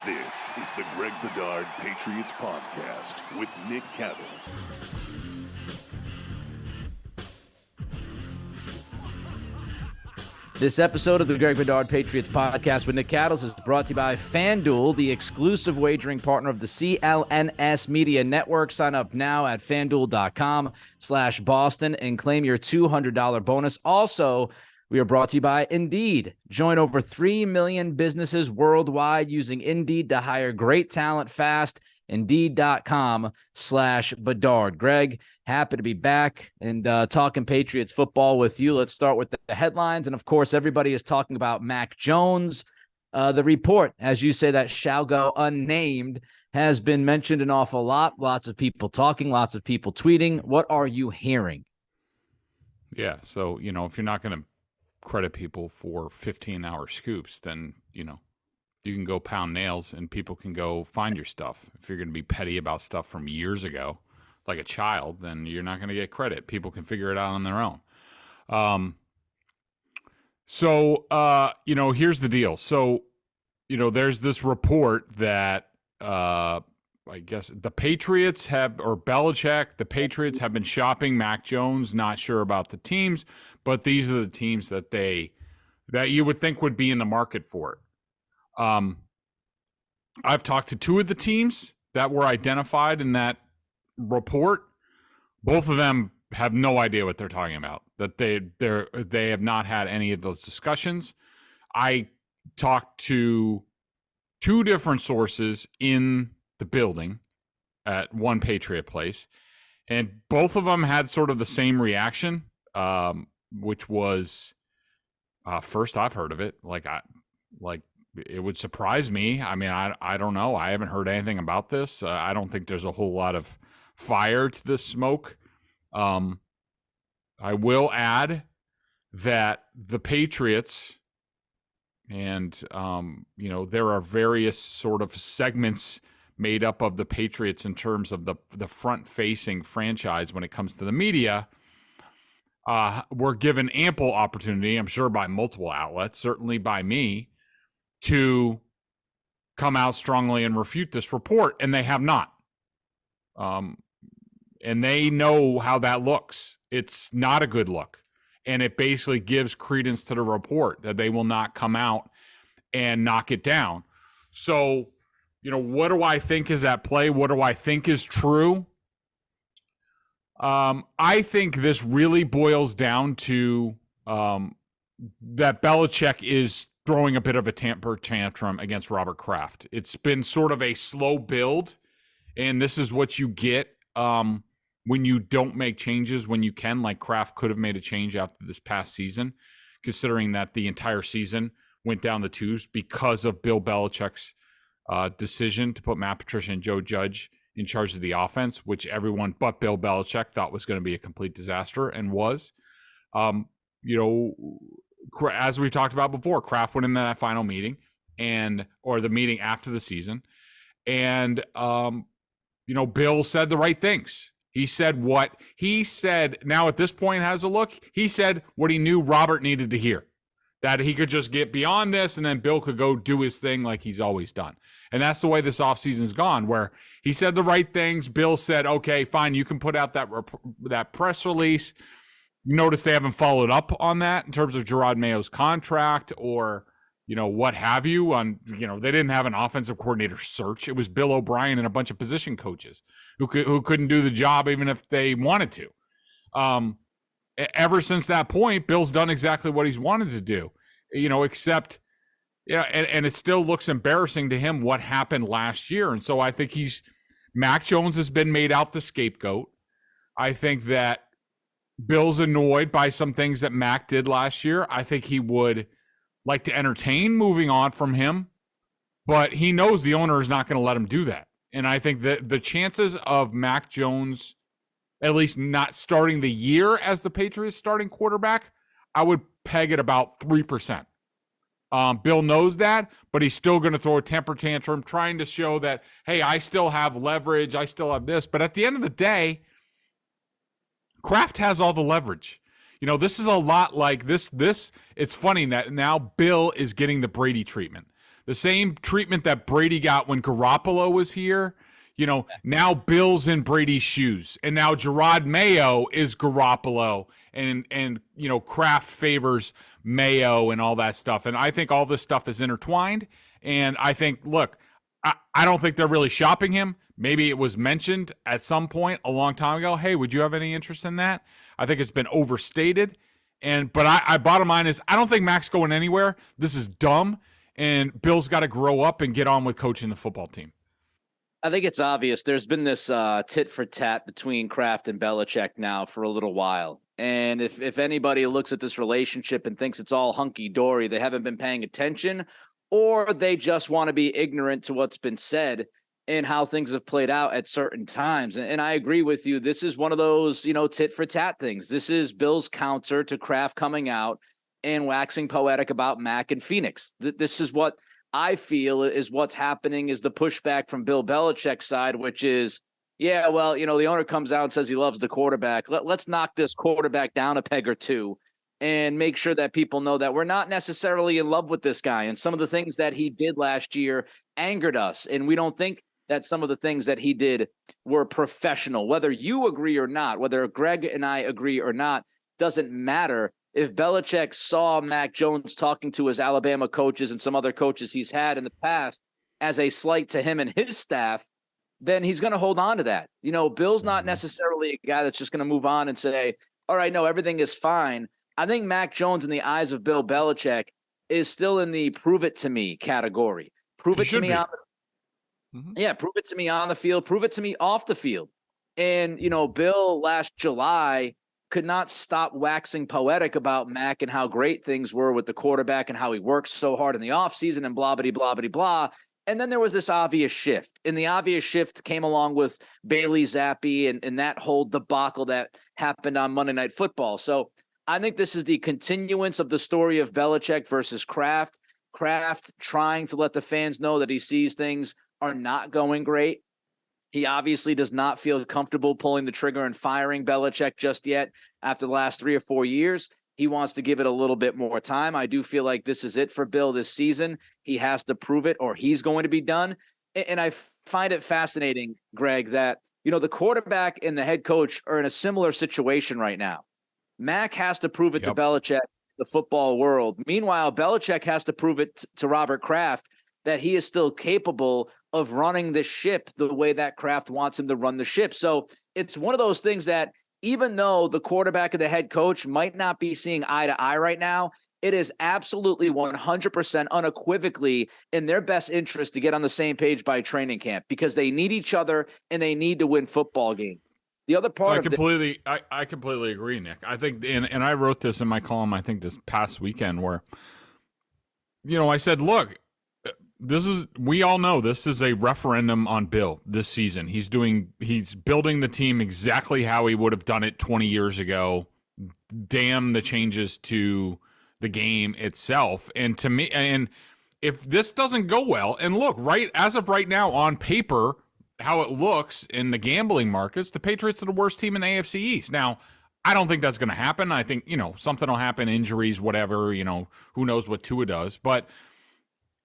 This is the Greg Bedard Patriots Podcast with Nick Cattles. This episode of the Greg Bedard Patriots Podcast with Nick Cattles is brought to you by FanDuel, the exclusive wagering partner of the CLNS Media Network. Sign up now at FanDuel.com/Boston and claim your $200 bonus. Also, we are brought to you by Indeed. Join over 3 million businesses worldwide using Indeed to hire great talent fast. Indeed.com/Bedard. Greg, happy to be back and talking Patriots football with you. Let's start with the headlines. And, of course, everybody is talking about Mac Jones. The report, as you say, that shall go unnamed, has been mentioned an awful lot. Lots of people talking, lots of people tweeting. What are you hearing? Yeah, so, if you're not going to credit people for 15-hour scoops, then, you can go pound nails and people can go find your stuff. If you're going to be petty about stuff from years ago, like a child, then you're not going to get credit. People can figure it out on their own. Here's the deal. So, there's this report that I guess the Patriots Belichick, the Patriots have been shopping Mac Jones, not sure about the teams, but these are the teams that you would think would be in the market for it. I've talked to two of the teams that were identified in that report. Both of them have no idea what they're talking about, that they have not had any of those discussions. I talked to two different sources in the building at one Patriot place, and both of them had sort of the same reaction, which was, first I've heard of it. It would surprise me. I mean, I don't know. I haven't heard anything about this. I don't think there's a whole lot of fire to this smoke. I will add that the Patriots, and, there are various sort of segments made up of the Patriots in terms of the front-facing franchise when it comes to the media, were given ample opportunity, I'm sure by multiple outlets, certainly by me, to come out strongly and refute this report, and they have not. And they know how that looks. It's not a good look. And it basically gives credence to the report that they will not come out and knock it down. So, what do I think is at play? What do I think is true? I think this really boils down to that Belichick is throwing a bit of a temper tantrum against Robert Kraft. It's been sort of a slow build, and this is what you get when you don't make changes when you can, like Kraft could have made a change after this past season, considering that the entire season went down the tubes because of Bill Belichick's decision to put Matt Patricia and Joe Judge in charge of the offense, which everyone but Bill Belichick thought was going to be a complete disaster and was. As we talked about before, Kraft went into that final meeting or the meeting after the season. And, Bill said the right things. He said what he said. Now at this point has a look. He said what he knew Robert needed to hear, that he could just get beyond this and then Bill could go do his thing like he's always done. And that's the way this offseason's gone, where he said the right things. Bill said, okay, fine, you can put out that press release. Notice they haven't followed up on that in terms of Jerod Mayo's contract or, what have you. They didn't have an offensive coordinator search. It was Bill O'Brien and a bunch of position coaches who couldn't do the job even if they wanted to. Ever since that point, Bill's done exactly what he's wanted to do, except, and it still looks embarrassing to him what happened last year. And so I think Mac Jones has been made out the scapegoat. I think that Bill's annoyed by some things that Mac did last year. I think he would like to entertain moving on from him, but he knows the owner is not going to let him do that. And I think that the chances of Mac Jones at least not starting the year as the Patriots starting quarterback, I would peg at about 3%. Bill knows that, but he's still going to throw a temper tantrum trying to show that, hey, I still have leverage. I still have this. But at the end of the day, Kraft has all the leverage. This is a lot like this. It's funny that now Bill is getting the Brady treatment. The same treatment that Brady got when Garoppolo was here. Now Bill's in Brady's shoes, and now Jerod Mayo is Garoppolo, and Kraft favors Mayo and all that stuff. And I think all this stuff is intertwined. And I think, look, I don't think they're really shopping him. Maybe it was mentioned at some point a long time ago. Hey, would you have any interest in that? I think it's been overstated. But I bottom line is I don't think Mac's going anywhere. This is dumb. And Bill's got to grow up and get on with coaching the football team. I think it's obvious. There's been this tit for tat between Kraft and Belichick now for a little while. And if anybody looks at this relationship and thinks it's all hunky-dory, they haven't been paying attention, or they just want to be ignorant to what's been said and how things have played out at certain times. And I agree with you. This is one of those, tit for tat things. This is Bill's counter to Kraft coming out and waxing poetic about Mac and Phoenix. This is what I feel is what's happening, is the pushback from Bill Belichick's side, which is, yeah, well, the owner comes out and says he loves the quarterback. Let's knock this quarterback down a peg or two and make sure that people know that we're not necessarily in love with this guy. And some of the things that he did last year angered us. And we don't think that some of the things that he did were professional. Whether you agree or not, whether Greg and I agree or not, doesn't matter. If Belichick saw Mac Jones talking to his Alabama coaches and some other coaches he's had in the past as a slight to him and his staff, then he's going to hold on to that. Bill's not necessarily a guy that's just going to move on and say, all right, no, everything is fine. I think Mac Jones, in the eyes of Bill Belichick, is still in the prove it to me category. Prove it to me prove it to me on the field, prove it to me off the field. And, Bill last July could not stop waxing poetic about Mac and how great things were with the quarterback and how he worked so hard in the offseason and blah, blah, blah, blah, blah. And then there was this obvious shift. And the obvious shift came along with Bailey Zappi and that whole debacle that happened on Monday Night Football. So I think this is the continuance of the story of Belichick versus Kraft. Kraft trying to let the fans know that he sees things are not going great. He obviously does not feel comfortable pulling the trigger and firing Belichick just yet after the last 3 or 4 years. He wants to give it a little bit more time. I do feel like this is it for Bill this season. He has to prove it or he's going to be done. And I find it fascinating, Greg, that, the quarterback and the head coach are in a similar situation right now. Mac has to prove it to Belichick, the football world. Meanwhile, Belichick has to prove it to Robert Kraft that he is still capable of running the ship the way that Kraft wants him to run the ship. So it's one of those things that even though the quarterback and the head coach might not be seeing eye to eye right now, it is absolutely 100% unequivocally in their best interest to get on the same page by training camp because they need each other and they need to win football games. The other part I completely agree, Nick. I think, and I wrote this in my column, I think this past weekend where, I said, look, we all know this is a referendum on Bill this season. He's building the team exactly how he would have done it 20 years ago. Damn the changes to the game itself. And to me, and if this doesn't go well, and look, as of right now on paper, how it looks in the gambling markets, the Patriots are the worst team in the AFC East. Now, I don't think that's going to happen. I think, something will happen, injuries, whatever, who knows what Tua does. But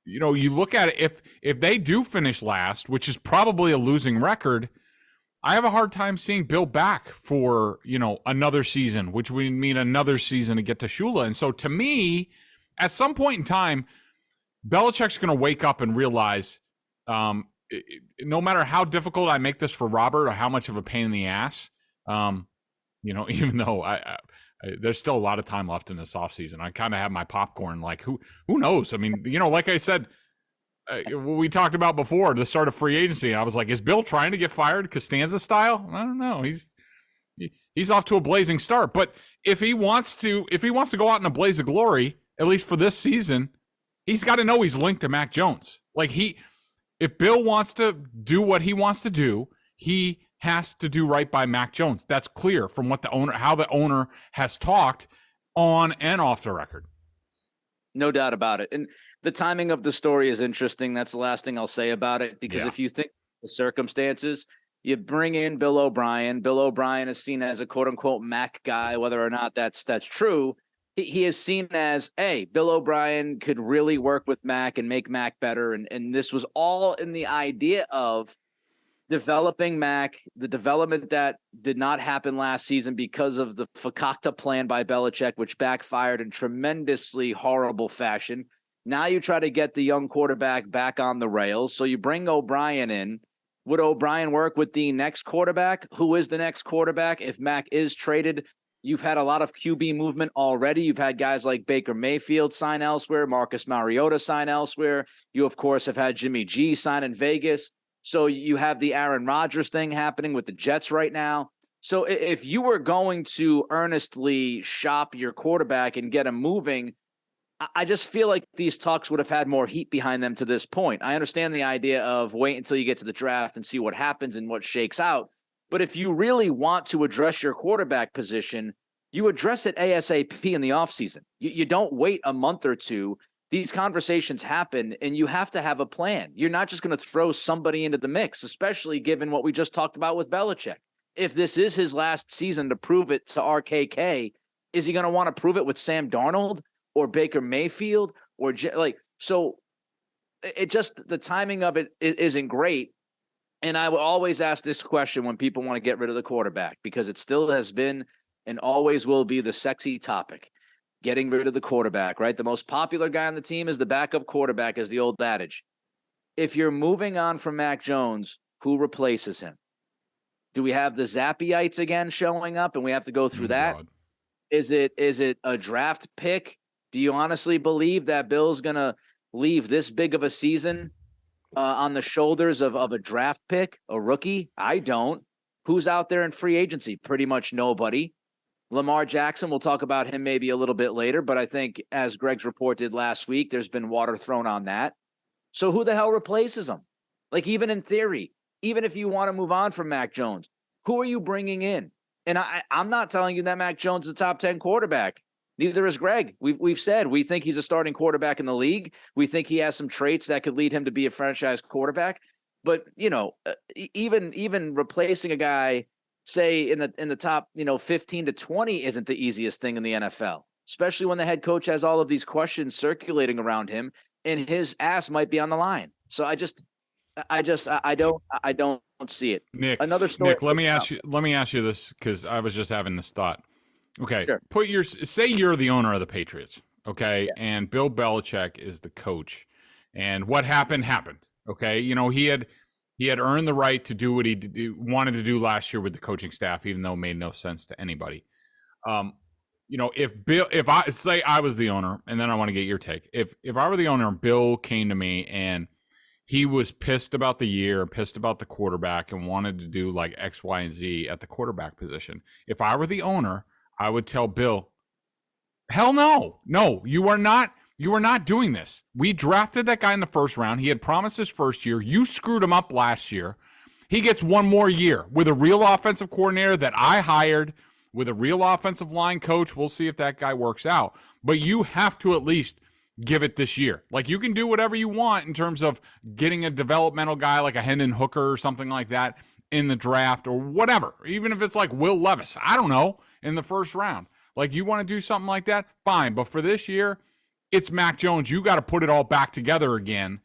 you look at it, if they do finish last, which is probably a losing record, I have a hard time seeing Bill back for, another season, which would mean another season to get to Shula. And so to me, at some point in time, Belichick's going to wake up and realize no matter how difficult I make this for Robert or how much of a pain in the ass, even though I there's still a lot of time left in this offseason. I kind of have my popcorn. Like, who knows? I mean, like I said, we talked about before the start of free agency. I was like, is Bill trying to get fired Costanza style? I don't know. He's off to a blazing start. But if he wants to go out in a blaze of glory, at least for this season, he's got to know he's linked to Mac Jones. Like if Bill wants to do what he wants to do, he has to do right by Mac Jones. That's clear from what how the owner has talked on and off the record. No doubt about it. And the timing of the story is interesting. That's the last thing I'll say about it, because if you think the circumstances, you bring in Bill O'Brien. Bill O'Brien is seen as a quote unquote Mac guy, whether or not that's true. he is seen as, hey, Bill O'Brien could really work with Mac and make Mac better. And this was all in the idea of developing Mac, the development that did not happen last season because of the fakakta plan by Belichick, which backfired in tremendously horrible fashion. Now you try to get the young quarterback back on the rails. So you bring O'Brien in. Would O'Brien work with the next quarterback? Who is the next quarterback if Mac is traded? You've had a lot of QB movement already. You've had guys like Baker Mayfield sign elsewhere, Marcus Mariota sign elsewhere. You, of course, have had Jimmy G sign in Vegas. So you have the Aaron Rodgers thing happening with the Jets right now. So if you were going to earnestly shop your quarterback and get him moving, I just feel like these talks would have had more heat behind them to this point. I understand the idea of wait until you get to the draft and see what happens and what shakes out. But if you really want to address your quarterback position, you address it ASAP in the offseason. You don't wait a month or two. These conversations happen, and you have to have a plan. You're not just going to throw somebody into the mix, especially given what we just talked about with Belichick. If this is his last season to prove it to RKK, is he going to want to prove it with Sam Darnold or Baker Mayfield or so? It just, the timing of it isn't great. And I will always ask this question when people want to get rid of the quarterback, because it still has been and always will be the sexy topic, getting rid of the quarterback, right? The most popular guy on the team is the backup quarterback, is the old adage. If you're moving on from Mac Jones, who replaces him? Do we have the Zappyites again showing up and we have to go through that? God. Is it a draft pick? Do you honestly believe that Bill's going to leave this big of a season on the shoulders of a draft pick, a rookie? I don't. Who's out there in free agency? Pretty much nobody. Lamar Jackson, we'll talk about him maybe a little bit later, but I think as Greg's report did last week, there's been water thrown on that. So who the hell replaces him? Like, even in theory, even if you want to move on from Mac Jones, who are you bringing in? And I'm not telling you that Mac Jones is a top 10 quarterback. Neither is Greg. We've said we think he's a starting quarterback in the league. We think he has some traits that could lead him to be a franchise quarterback. But, even replacing a guy, say in the top, 15 to 20 isn't the easiest thing in the NFL, especially when the head coach has all of these questions circulating around him and his ass might be on the line. So I don't see it. Nick, another story. Nick, let me ask you this, because I was just having this thought. Okay. Sure. Say you're the owner of the Patriots. Okay. Yeah. And Bill Belichick is the coach, and what happened. Okay. He had earned the right to do what he wanted to do last year with the coaching staff, even though it made no sense to anybody. If I say I was the owner, and then I want to get your take. If I were the owner, Bill came to me and he was pissed about the year, pissed about the quarterback, and wanted to do like X, Y, and Z at the quarterback position. If I were the owner, I would tell Bill, hell no, you are not. You are not doing this. We drafted that guy in the first round. He had promised his first year. You screwed him up last year. He gets one more year with a real offensive coordinator that I hired, with a real offensive line coach. We'll see if that guy works out. But you have to at least give it this year. Like, you can do whatever you want in terms of getting a developmental guy like a Hendon Hooker or something like that in the draft or whatever. Even if it's like Will Levis, I don't know, in the first round. Like, you want to do something like that? Fine. But for this year, it's Mac Jones. You got to put it all back together again.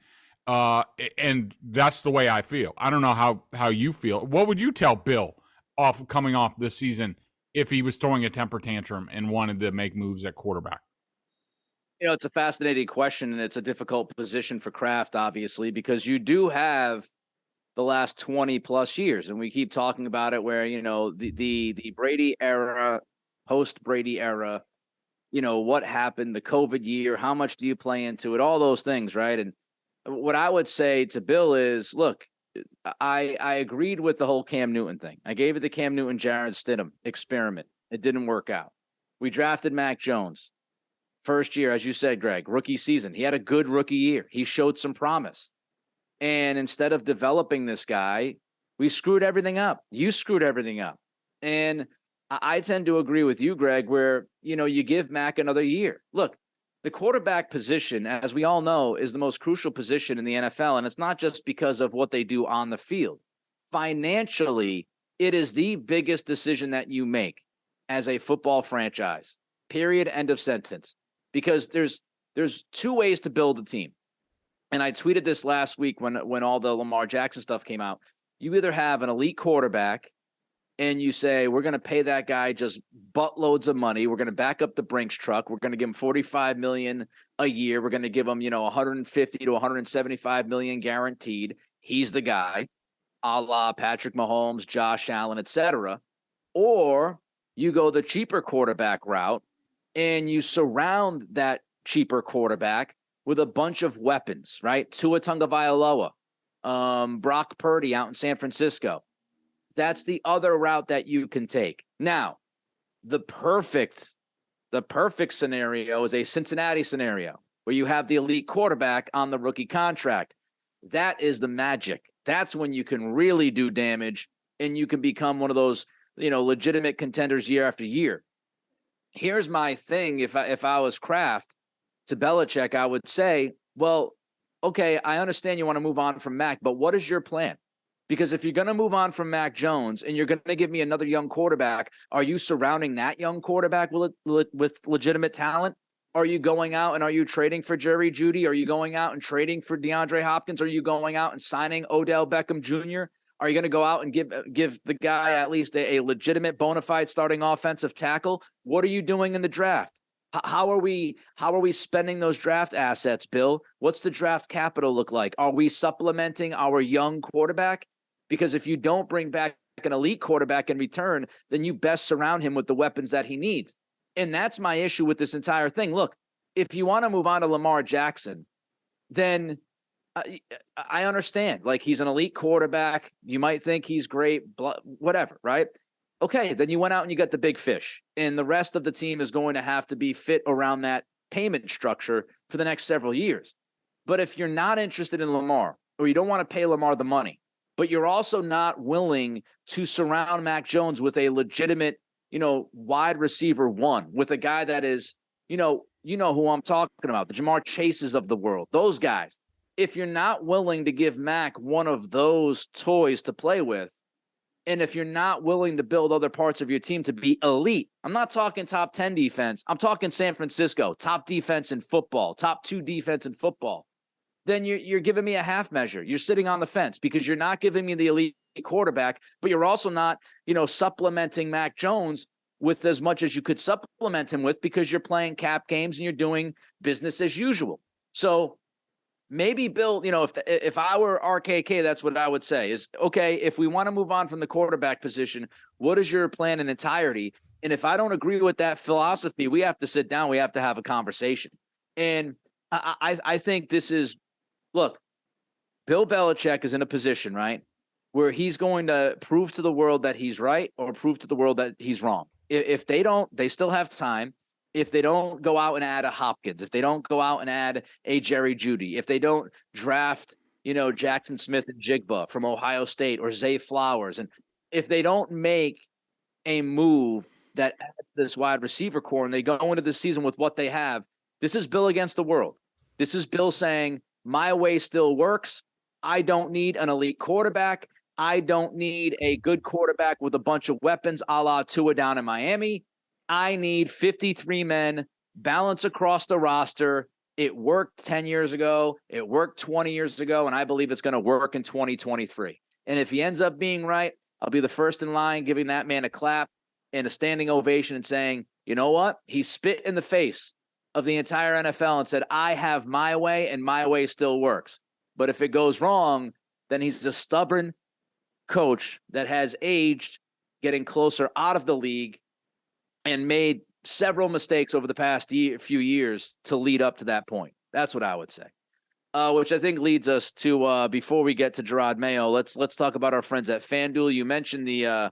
And that's the way I feel. I don't know how you feel. What would you tell Bill coming off this season if he was throwing a temper tantrum and wanted to make moves at quarterback? It's a fascinating question, and it's a difficult position for Kraft, obviously, because you do have the last 20 plus years, and we keep talking about it where, the Brady era, post Brady era, what happened, the COVID year, how much do you play into it, all those things, right? And what I would say to Bill is, look, I agreed with the whole Cam Newton thing. I gave it the Cam Newton, Jarrett Stidham experiment. It didn't work out. We drafted Mac Jones. First year, as you said, Greg, rookie season. He had a good rookie year. He showed some promise. And instead of developing this guy, we screwed everything up. You screwed everything up. And I tend to agree with you, Greg, where, you give Mac another year. Look, the quarterback position, as we all know, is the most crucial position in the NFL. And it's not just because of what they do on the field. Financially, it is the biggest decision that you make as a football franchise. Period. End of sentence. Because there's two ways to build a team. And I tweeted this last week when all the Lamar Jackson stuff came out. You either have an elite quarterback and you say, we're going to pay that guy just buttloads of money. We're going to back up the Brinks truck. We're going to give him $45 million a year. We're going to give him, 150 to 175 million guaranteed. He's the guy, a la Patrick Mahomes, Josh Allen, etc. Or you go the cheaper quarterback route and you surround that cheaper quarterback with a bunch of weapons, right? Tua Tagovailoa, Brock Purdy out in San Francisco. That's the other route that you can take. Now, the perfect scenario is a Cincinnati scenario where you have the elite quarterback on the rookie contract. That is the magic. That's when you can really do damage and you can become one of those, legitimate contenders year after year. Here's my thing. If I was Kraft to Belichick, I would say, well, okay, I understand you want to move on from Mac, but what is your plan? Because if you're going to move on from Mac Jones and you're going to give me another young quarterback, are you surrounding that young quarterback with legitimate talent? Are you going out and are you trading for Jerry Jeudy? Are you going out and trading for DeAndre Hopkins? Are you going out and signing Odell Beckham Jr.? Are you going to go out and give the guy at least a legitimate bona fide starting offensive tackle? What are you doing in the draft? How are we spending those draft assets, Bill? What's the draft capital look like? Are we supplementing our young quarterback? Because if you don't bring back an elite quarterback in return, then you best surround him with the weapons that he needs. And that's my issue with this entire thing. Look, if you want to move on to Lamar Jackson, then I understand. Like, he's an elite quarterback. You might think he's great, whatever, right? Okay, then you went out and you got the big fish. And the rest of the team is going to have to be fit around that payment structure for the next several years. But if you're not interested in Lamar, or you don't want to pay Lamar the money, but you're also not willing to surround Mac Jones with a legitimate, wide receiver one, with a guy that is, who I'm talking about, the Jamar Chases of the world, those guys. If you're not willing to give Mac one of those toys to play with, and if you're not willing to build other parts of your team to be elite, I'm not talking top 10 defense. I'm talking San Francisco, top defense in football, top 2 defense in football. Then you're giving me a half measure. You're sitting on the fence because you're not giving me the elite quarterback, but you're also not, supplementing Mac Jones with as much as you could supplement him with, because you're playing cap games and you're doing business as usual. So maybe Bill, if I were RKK, that's what I would say is, okay, if we want to move on from the quarterback position, what is your plan in entirety? And if I don't agree with that philosophy, we have to sit down. We have to have a conversation. And I think this is, look, Bill Belichick is in a position, right, where he's going to prove to the world that he's right or prove to the world that he's wrong. If they don't, they still have time. If they don't go out and add a Hopkins, if they don't go out and add a Jerry Jeudy, if they don't draft, Jackson Smith and Jigba from Ohio State or Zay Flowers, and if they don't make a move that adds this wide receiver core and they go into the season with what they have, this is Bill against the world. This is Bill saying, my way still works. I don't need an elite quarterback. I don't need a good quarterback with a bunch of weapons a la Tua down in Miami. I need 53 men, balance across the roster. It worked 10 years ago. It worked 20 years ago, and I believe it's going to work in 2023. And if he ends up being right, I'll be the first in line giving that man a clap and a standing ovation and saying, you know what? He spit in the face of the entire NFL and said, I have my way, and my way still works. But if it goes wrong, then he's a stubborn coach that has aged, getting closer out of the league, and made several mistakes over the past few years to lead up to that point. That's what I would say. Which I think leads us to, before we get to Jerod Mayo, let's talk about our friends at FanDuel. You mentioned the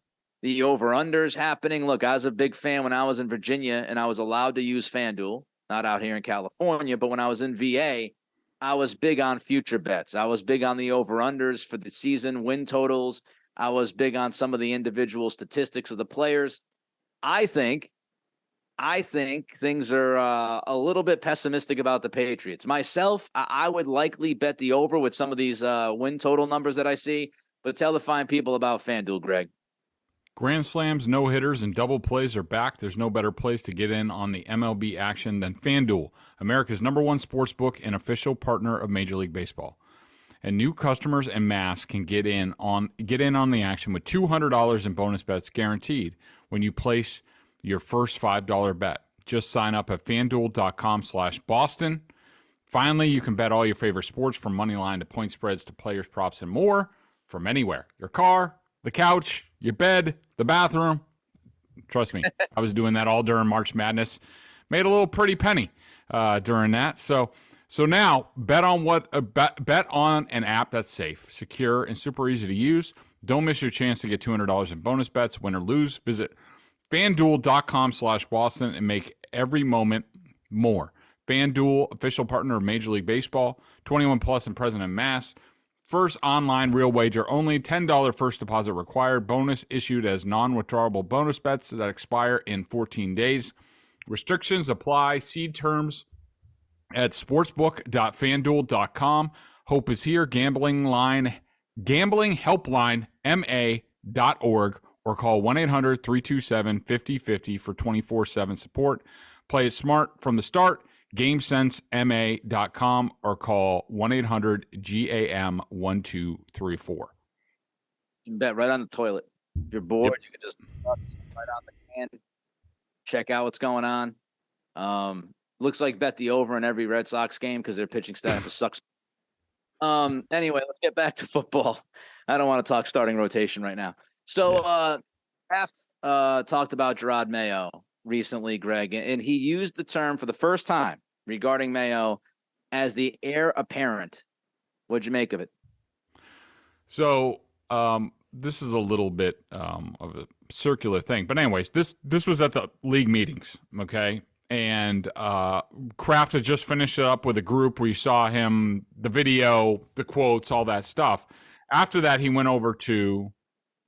over-unders happening. Look, I was a big fan when I was in Virginia and I was allowed to use FanDuel, not out here in California, but when I was in VA, I was big on future bets. I was big on the over-unders for the season, win totals. I was big on some of the individual statistics of the players. I think things are a little bit pessimistic about the Patriots. Myself, I would likely bet the over with some of these win total numbers that I see, but tell the fine people about FanDuel, Greg. Grand slams, no-hitters, and double plays are back. There's no better place to get in on the MLB action than FanDuel, America's #1 sportsbook and official partner of Major League Baseball. And new customers en masse can get in on the action with $200 in bonus bets guaranteed when you place your first $5 bet. Just sign up at FanDuel.com/Boston. Finally, you can bet all your favorite sports from money line to point spreads to players, props, and more from anywhere. Your car, the couch, your bed, the bathroom. Trust me, I was doing that all during March Madness. Made a little pretty penny during that. So now bet on an app that's safe, secure, and super easy to use. Don't miss your chance to get $200 in bonus bets, win or lose. Visit FanDuel.com/Boston and make every moment more. FanDuel, official partner of Major League Baseball, 21 plus and present in mass. First online real wager only, $10 first deposit required. Bonus issued as non-withdrawable bonus bets that expire in 14 days. Restrictions apply. See terms at sportsbook.fanduel.com. Hope is here. Gambling helpline ma.org or call 1-800-327-5050 for 24/7 support. Play it smart from the start. GameSenseMA.com or call 1-800-GAM-1234. You can bet right on the toilet. If you're bored, you can just right on the can, check out what's going on. Looks like bet the over in every Red Sox game because their pitching staff sucks. Anyway, let's get back to football. I don't want to talk starting rotation right now. So Kraft talked about Jerod Mayo recently, Greg, and he used the term for the first time regarding Mayo as the heir apparent. What'd you make of it? So this is a little bit of a circular thing, but anyways, this was at the league meetings, okay? And Kraft had just finished it up with a group where you saw him, the video, the quotes, all that stuff. After that, he went over to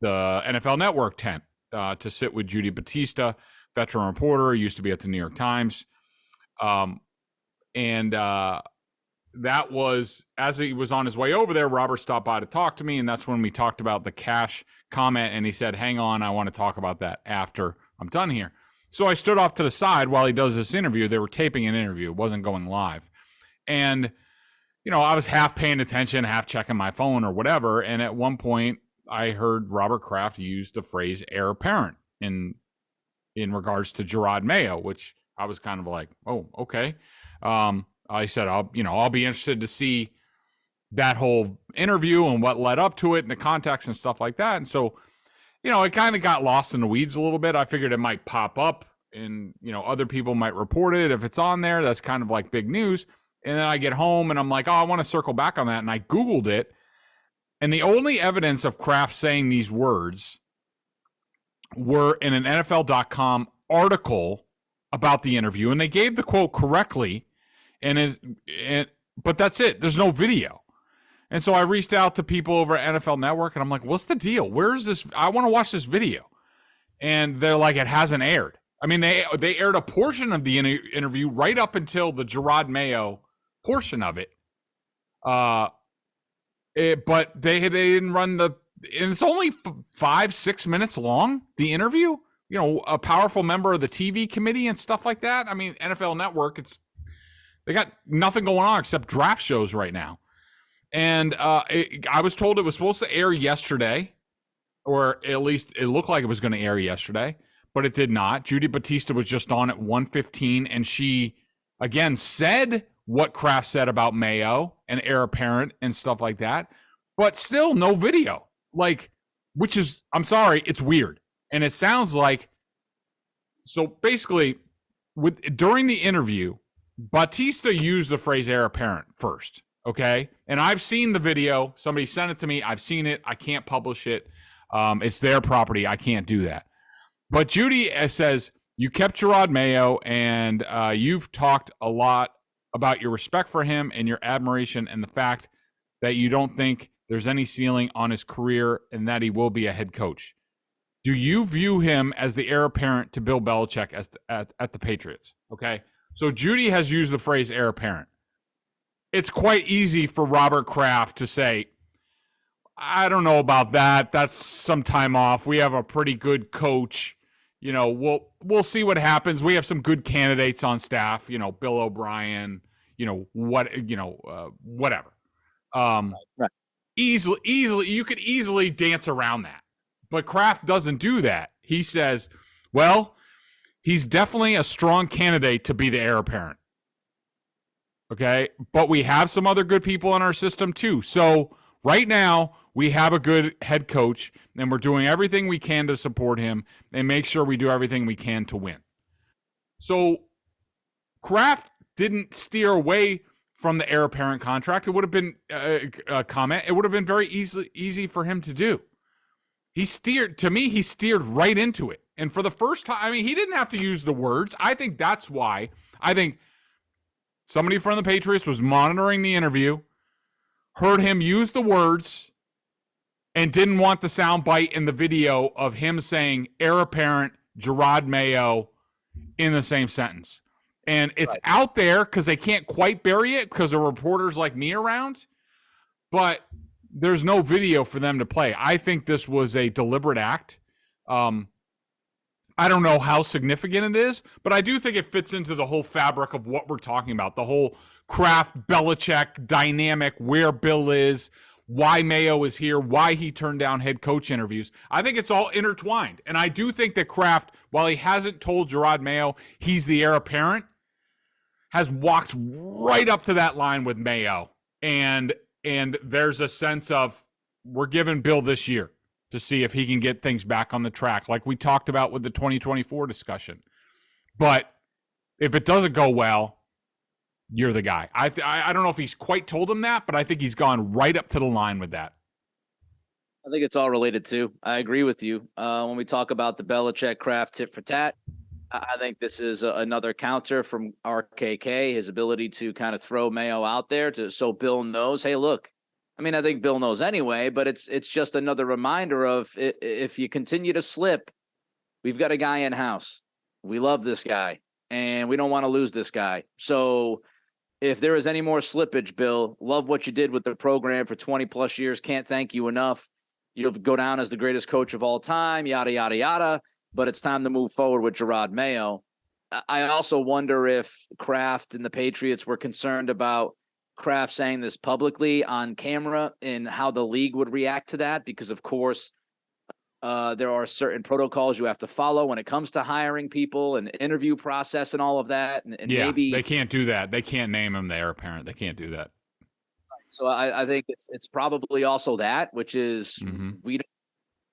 the NFL Network tent to sit with Judy Battista, veteran reporter, used to be at the New York Times. That was, as he was on his way over there, Robert stopped by to talk to me, and that's when we talked about the cash comment, and he said, hang on, I want to talk about that after I'm done here. So I stood off to the side while he does this interview. They were taping an interview. It wasn't going live. And, I was half paying attention, half checking my phone or whatever, and at one point, I heard Robert Kraft use the phrase heir apparent in regards to Jerod Mayo, which I was kind of like, oh, okay. I said, I'll be interested to see that whole interview and what led up to it and the context and stuff like that. And so, it kind of got lost in the weeds a little bit. I figured it might pop up and, other people might report it. If it's on there, that's kind of like big news. And then I get home and I'm like, oh, I want to circle back on that. And I Googled it. And the only evidence of Kraft saying these words were in an NFL.com article about the interview. And they gave the quote correctly. But that's it. There's no video. And so I reached out to people over at NFL Network, and I'm like, what's the deal? Where is this? I want to watch this video. And they're like, it hasn't aired. I mean, they aired a portion of the interview right up until the Jerod Mayo portion of it. But they didn't run and it's only 5-6 minutes long, the interview. A powerful member of the TV committee and stuff like that. I mean, NFL Network, they got nothing going on except draft shows right now. And I was told it was supposed to air yesterday, or at least it looked like it was going to air yesterday, but it did not. Judy Battista was just on at 1:15, and she, again, said what Kraft said about Mayo and heir apparent and stuff like that, but still no video. Which is, I'm sorry, it's weird. And it sounds like, so basically, during the interview, Battista used the phrase heir apparent first, okay? And I've seen the video. Somebody sent it to me. I've seen it. I can't publish it. It's their property. I can't do that. But Judy says, you kept Jerod Mayo, and you've talked a lot about your respect for him and your admiration and the fact that you don't think there's any ceiling on his career and that he will be a head coach. Do you view him as the heir apparent to Bill Belichick at the Patriots? Okay? So Judy has used the phrase heir apparent. It's quite easy for Robert Kraft to say, I don't know about that. That's some time off. We have a pretty good coach. We'll see what happens. We have some good candidates on staff. Bill O'Brien. Whatever. Right. Easily, you could easily dance around that. But Kraft doesn't do that. He says, well, he's definitely a strong candidate to be the heir apparent. Okay? But we have some other good people in our system too. So right now, we have a good head coach, and we're doing everything we can to support him and make sure we do everything we can to win. So Kraft didn't steer away from the heir apparent contract. It would have been a comment. It would have been very easy for him to do. He steered right into it. And for the first time, he didn't have to use the words. I think that's why. I think somebody from the Patriots was monitoring the interview, heard him use the words, and didn't want the sound bite in the video of him saying heir apparent Jerod Mayo in the same sentence. And it's out there because they can't quite bury it because there are reporters like me around, but there's no video for them to play. I think this was a deliberate act. I don't know how significant it is, but I do think it fits into the whole fabric of what we're talking about, the whole Kraft Belichick dynamic, where Bill is, why Mayo is here, why he turned down head coach interviews. I think it's all intertwined. And I do think that Kraft, while he hasn't told Jerod Mayo he's the heir apparent, has walked right up to that line with Mayo. And there's a sense of, we're giving Bill this year to see if he can get things back on the track, like we talked about with the 2024 discussion. But if it doesn't go well, you're the guy. I don't know if he's quite told him that, but I think he's gone right up to the line with that. I think it's all related too. I agree with you. When we talk about the Belichick Kraft tit for tat, I think this is another counter from RKK, his ability to kind of throw Mayo out there so Bill knows, hey, look, I think Bill knows anyway, but it's just another reminder of, if you continue to slip, we've got a guy in house. We love this guy and we don't want to lose this guy. So if there is any more slippage, Bill, love what you did with the program for 20 plus years. Can't thank you enough. You'll go down as the greatest coach of all time, yada, yada, yada. But it's time to move forward with Jerod Mayo. I also wonder if Kraft and the Patriots were concerned about Kraft saying this publicly on camera and how the league would react to that, because, of course, there are certain protocols you have to follow when it comes to hiring people and interview process and all of that. And maybe they can't do that. They can't name him the heir apparent. They can't do that. So I think it's probably also that, which is we don't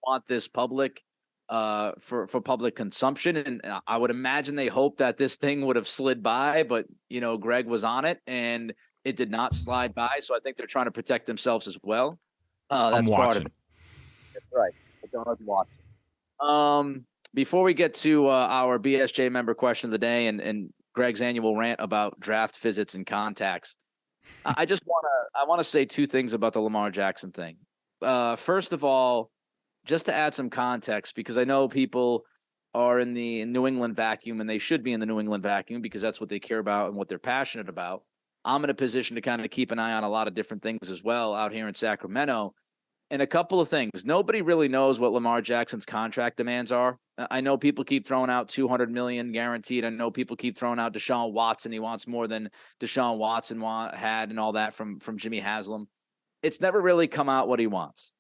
want this public for public consumption. And I would imagine they hope that this thing would have slid by, but Greg was on it and it did not slide by. So I think they're trying to protect themselves as well. That's part of it. That's right. Don't watch. Before we get to our BSJ member question of the day and Greg's annual rant about draft visits and contacts, I want to say two things about the Lamar Jackson thing. First of all, just to add some context, because I know people are in the New England vacuum, and they should be in the New England vacuum because that's what they care about and what they're passionate about. I'm in a position to kind of keep an eye on a lot of different things as well out here in Sacramento. And a couple of things. Nobody really knows what Lamar Jackson's contract demands are. I know people keep throwing out $200 million guaranteed. I know people keep throwing out Deshaun Watson. He wants more than Deshaun Watson had and all that from Jimmy Haslam. It's never really come out what he wants.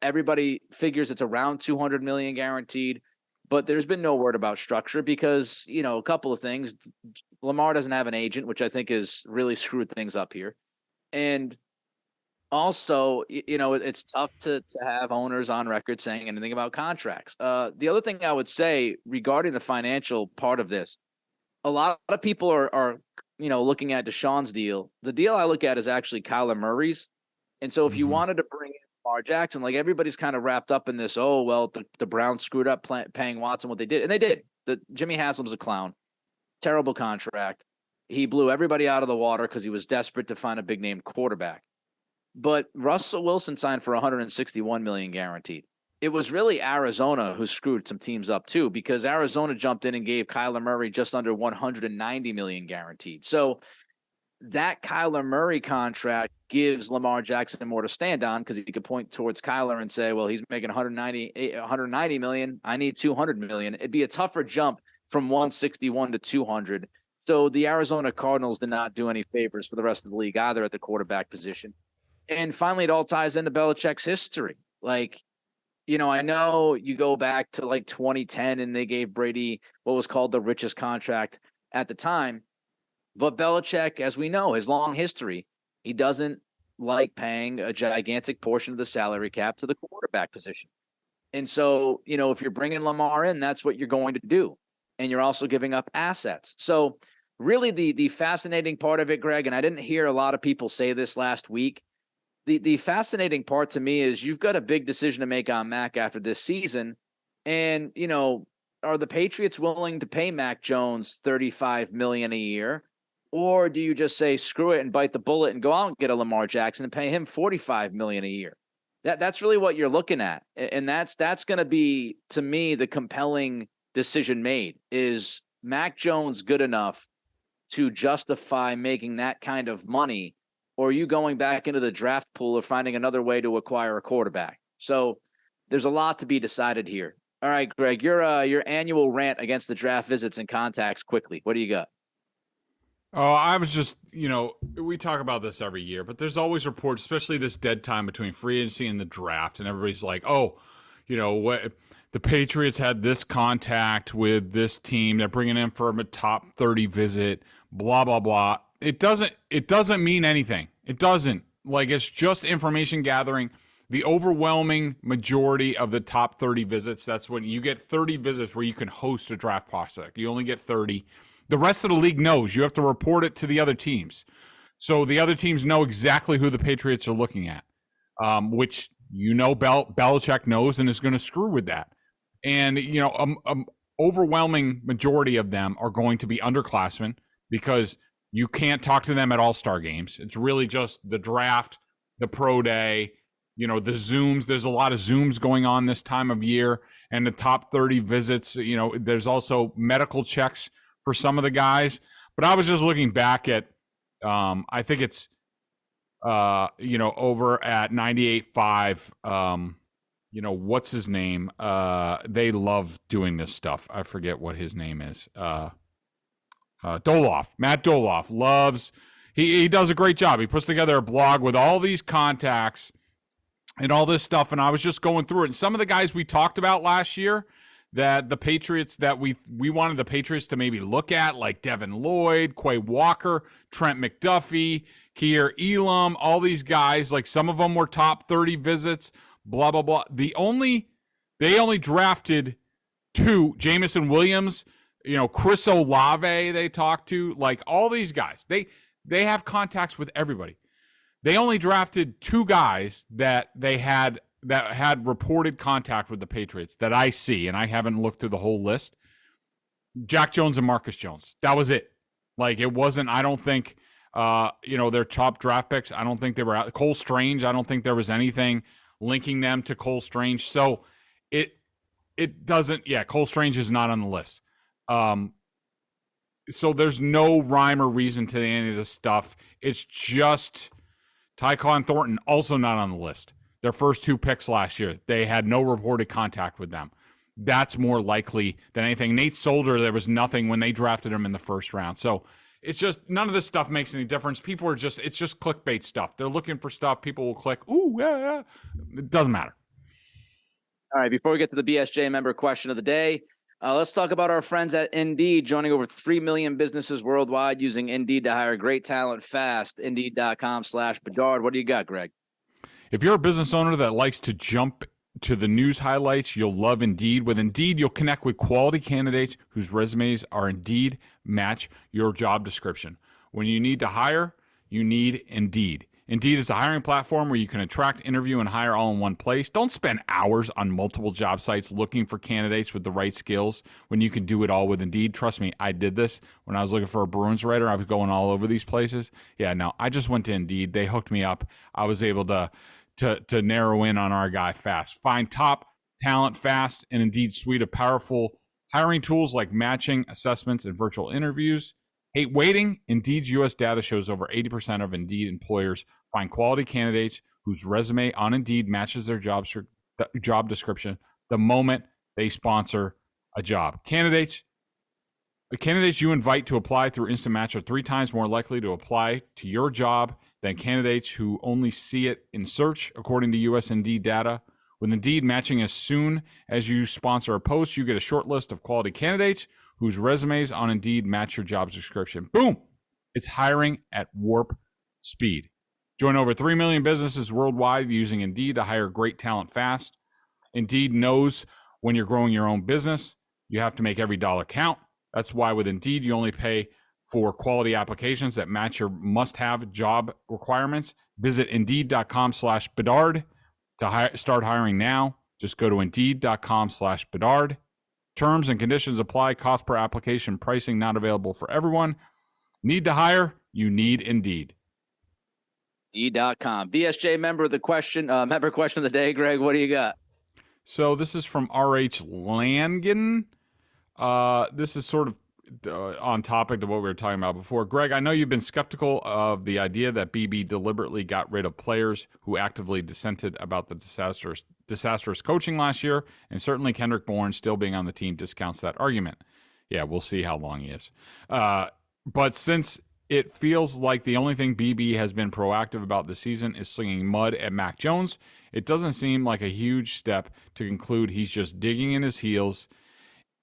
Everybody figures it's around $200 million guaranteed, but there's been no word about structure because, a couple of things. Lamar doesn't have an agent, which I think has really screwed things up here. And also, it's tough to have owners on record saying anything about contracts. The other thing I would say regarding the financial part of this, a lot of people are looking at Deshaun's deal. The deal I look at is actually Kyler Murray's. And so if you wanted to bring in Lamar Jackson, like everybody's kind of wrapped up in this, the Browns screwed up paying Watson what they did. And they did. Jimmy Haslam's a clown. Terrible contract. He blew everybody out of the water because he was desperate to find a big name quarterback. But Russell Wilson signed for $161 million guaranteed. It was really Arizona who screwed some teams up too, because Arizona jumped in and gave Kyler Murray just under $190 million guaranteed. So that Kyler Murray contract gives Lamar Jackson more to stand on because he could point towards Kyler and say, well, he's making 190 million. I need 200 million. It'd be a tougher jump from 161 to 200. So the Arizona Cardinals did not do any favors for the rest of the league either at the quarterback position. And finally, it all ties into Belichick's history. Like, I know you go back to like 2010 and they gave Brady what was called the richest contract at the time. But Belichick, as we know, his long history, he doesn't like paying a gigantic portion of the salary cap to the quarterback position. And so, if you're bringing Lamar in, that's what you're going to do. And you're also giving up assets. So really the fascinating part of it, Greg, and I didn't hear a lot of people say this last week, the fascinating part to me is you've got a big decision to make on Mac after this season. And, are the Patriots willing to pay Mac Jones $35 million a year? Or do you just say, screw it and bite the bullet and go out and get a Lamar Jackson and pay him $45 million a year? That's really what you're looking at. And that's going to be, to me, the compelling decision made. Is Mac Jones good enough to justify making that kind of money? Or are you going back into the draft pool or finding another way to acquire a quarterback? So there's a lot to be decided here. All right, Greg, your annual rant against the draft visits and contacts quickly. What do you got? Oh, I was just, we talk about this every year, but there's always reports, especially this dead time between free agency and the draft. And everybody's like, what the Patriots had this contact with this team. They're bringing in for a top 30 visit, blah, blah, blah. It doesn't mean anything. It doesn't. Like, it's just information gathering. The overwhelming majority of the top 30 visits, that's when you get 30 visits where you can host a draft prospect. You only get 30. The rest of the league knows. You have to report it to the other teams. So the other teams know exactly who the Patriots are looking at, which, Belichick knows and is going to screw with that. And, overwhelming majority of them are going to be underclassmen because you can't talk to them at all-star games. It's really just the draft, the pro day, the Zooms. There's a lot of Zooms going on this time of year, and the top 30 visits. There's also medical checks for some of the guys. But I was just looking back at, I think it's, over at 98.5, what's his name? They love doing this stuff. I forget what his name is. Doloff. Matt Doloff loves, he does a great job. He puts together a blog with all these contacts and all this stuff. And I was just going through it. And some of the guys we talked about last year that the Patriots, that we wanted the Patriots to maybe look at, like Devin Lloyd, Quay Walker, Trent McDuffie, Kier Elam, all these guys, like some of them were top 30 visits, blah, blah, blah. They only drafted 2, Jamison Williams, Chris Olave they talked to, like all these guys. They have contacts with everybody. They only drafted 2 guys that had reported contact with the Patriots that I see, and I haven't looked through the whole list. Jack Jones and Marcus Jones. That was it. Like, it wasn't, I don't think, their top draft picks, I don't think they were out. Cole Strange, I don't think there was anything linking them to Cole Strange. So it doesn't, Cole Strange is not on the list. So there's no rhyme or reason to any of this stuff. It's just Tyquan Thornton, also not on the list. Their first 2 picks last year, they had no reported contact with them. That's more likely than anything. Nate Solder, there was nothing when they drafted him in the first round. So it's just, none of this stuff makes any difference. People are just, it's just clickbait stuff. They're looking for stuff. People will click, ooh, yeah. It doesn't matter. All right, before we get to the BSJ member question of the day, let's talk about our friends at Indeed, joining over 3 million businesses worldwide using Indeed to hire great talent fast. Indeed.com/Bedard. What do you got, Greg? If you're a business owner that likes to jump to the news highlights, you'll love Indeed. With Indeed, you'll connect with quality candidates whose resumes are Indeed match your job description. When you need to hire, you need Indeed. Indeed is a hiring platform where you can attract, interview, and hire all in one place. Don't spend hours on multiple job sites looking for candidates with the right skills when you can do it all with Indeed. Trust me, I did this when I was looking for a Bruins writer. I was going all over these places. Yeah, no, I just went to Indeed. They hooked me up. I was able to narrow in on our guy fast. Find top talent fast, and Indeed's suite of powerful hiring tools like matching, assessments, and virtual interviews Hate waiting? Indeed's U.S. data shows over 80% of Indeed employers find quality candidates whose resume on Indeed matches their job description the moment they sponsor a job. Candidates you invite to apply through Instant Match are 3 times more likely to apply to your job than candidates who only see it in search, according to U.S. Indeed data. With Indeed matching as soon as you sponsor a post, you get a short list of quality candidates whose resumes on Indeed match your job description. Boom! It's hiring at warp speed. Join over 3 million businesses worldwide using Indeed to hire great talent fast. Indeed knows when you're growing your own business, you have to make every dollar count. That's why with Indeed, you only pay for quality applications that match your must-have job requirements. Visit Indeed.com/Bedard to start hiring now. Just go to Indeed.com/Bedard. Terms and conditions apply. Cost per application. Pricing not available for everyone. Need to hire? You need Indeed. Indeed.com. BSJ member question of the day. Greg, what do you got? So this is from R.H. Langen. This is sort of on topic to what we were talking about before. Greg, I know you've been skeptical of the idea that BB deliberately got rid of players who actively dissented about the disastrous coaching last year, and certainly Kendrick Bourne still being on the team discounts that argument. Yeah, we'll see how long he is. But since it feels like the only thing BB has been proactive about this season is slinging mud at Mac Jones, it doesn't seem like a huge step to conclude he's just digging in his heels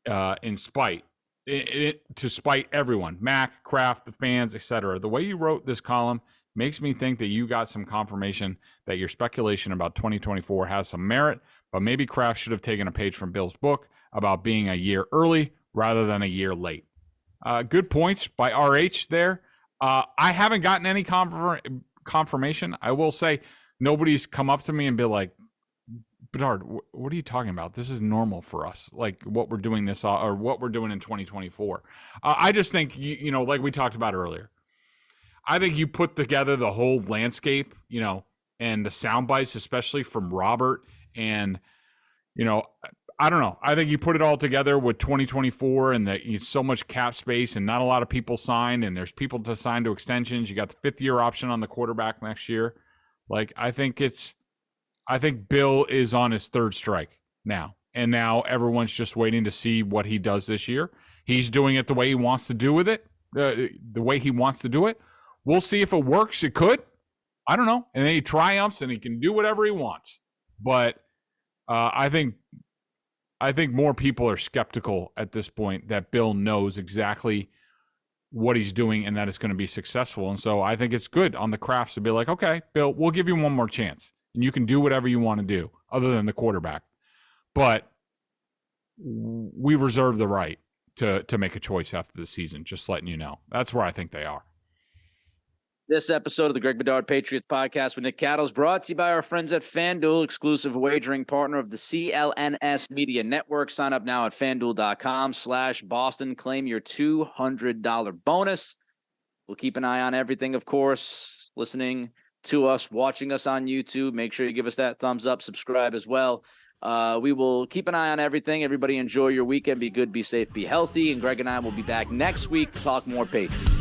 in spite. To spite everyone, Mac, Kraft, the fans, etc. The way you wrote this column makes me think that you got some confirmation that your speculation about 2024 has some merit, but maybe Kraft should have taken a page from Bill's book about being a year early rather than a year late. Good points by RH there. I haven't gotten any confirmation. I will say nobody's come up to me and be like, Bedard, what are you talking about? This is normal for us, like what we're doing or what we're doing in 2024. I just think, like we talked about earlier, I think you put together the whole landscape, and the sound bites, especially from Robert. And, I don't know. I think you put it all together with 2024 and so much cap space and not a lot of people signed, and there's people to sign to extensions. You got the 5th-year option on the quarterback next year. Like, I think Bill is on his 3rd strike now, and now everyone's just waiting to see what he does this year. He's doing it the way he wants to do it. We'll see if it works. It could. I don't know. And then he triumphs and he can do whatever he wants. But I think more people are skeptical at this point that Bill knows exactly what he's doing and that it's going to be successful. And so I think it's good on the Krafts to be like, okay, Bill, we'll give you one more chance. And you can do whatever you want to do other than the quarterback. But we reserve the right to make a choice after the season, just letting you know. That's where I think they are. This episode of the Greg Bedard Patriots Podcast with Nick Cattles brought to you by our friends at FanDuel, exclusive wagering partner of the CLNS Media Network. Sign up now at FanDuel.com/Boston. Claim your $200 bonus. We'll keep an eye on everything, of course, listening to us, watching us on YouTube. Make sure you give us that thumbs up, subscribe as well. We will keep an eye on everything. Everybody enjoy your weekend. Be good, be safe, be healthy. And Greg and I will be back next week to talk more Patriots.